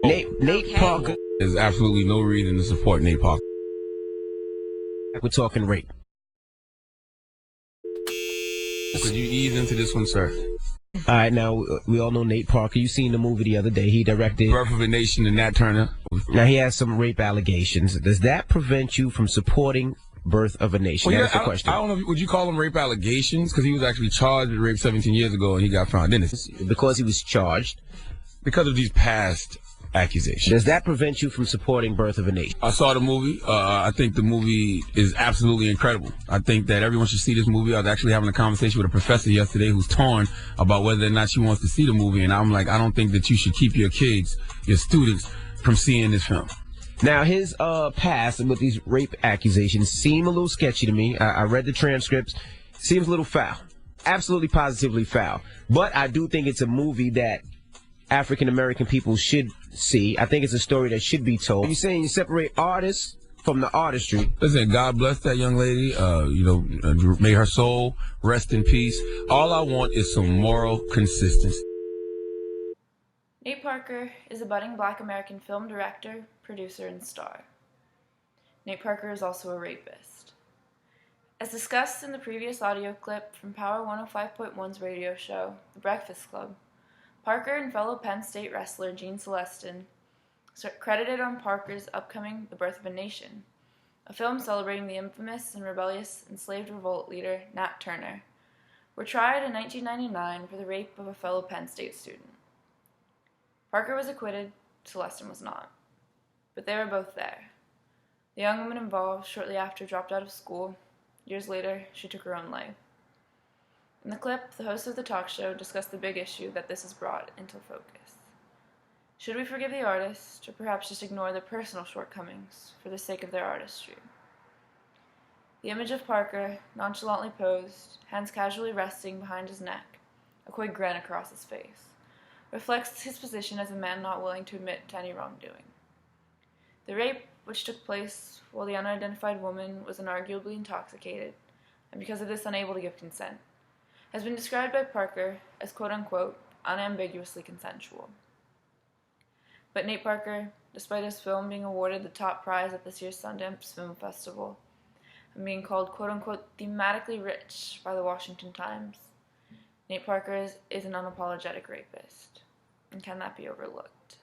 Nate Parker. There's absolutely no reason to support Nate Parker. We're talking rape. Could you ease into this one, sir? All right, now we all know Nate Parker. You seen the movie the other day. He directed Birth of a Nation and Nat Turner. Now he has some rape allegations. Does that prevent you from supporting Birth of a Nation? Well, That's the question. I don't know. Would you call them rape allegations? Because he was actually charged with rape 17 years ago and he got found innocent. Because he was charged. Because of these past accusations. Does that prevent you from supporting Birth of a Nation? I saw the movie. I think the movie is absolutely incredible. I think that everyone should see this movie. I was actually having a conversation with a professor yesterday who's torn about whether or not she wants to see the movie. And I'm like, I don't think that you should keep your kids, your students, from seeing this film. Now, his past with these rape accusations seem a little sketchy to me. I read the transcripts. Seems a little foul. Absolutely, positively foul. But I do think it's a movie that African-American people should see. I think it's a story that should be told. You're saying you separate artists from the artistry. Listen, God bless that young lady. May her soul rest in peace. All I want is some moral consistency. Nate Parker is a budding Black American film director, producer, and star. Nate Parker is also a rapist. As discussed in the previous audio clip from Power 105.1's radio show, The Breakfast Club, Parker and fellow Penn State wrestler Gene Celestin, credited on Parker's upcoming The Birth of a Nation, a film celebrating the infamous and rebellious enslaved revolt leader Nat Turner, were tried in 1999 for the rape of a fellow Penn State student. Parker was acquitted, Celestin was not. But they were both there. The young woman involved shortly after dropped out of school. Years later, she took her own life. In the clip, the host of the talk show discussed the big issue that this has brought into focus. Should we forgive the artist, or perhaps just ignore their personal shortcomings for the sake of their artistry? The image of Parker, nonchalantly posed, hands casually resting behind his neck, a coy grin across his face, reflects his position as a man not willing to admit to any wrongdoing. The rape, which took place while the unidentified woman was unarguably intoxicated, and because of this unable to give consent, has been described by Parker as quote-unquote unambiguously consensual. But Nate Parker, despite his film being awarded the top prize at this year's Sundance Film Festival, and being called quote-unquote thematically rich by the Washington Times, Nate Parker is an unapologetic rapist. And can that be overlooked?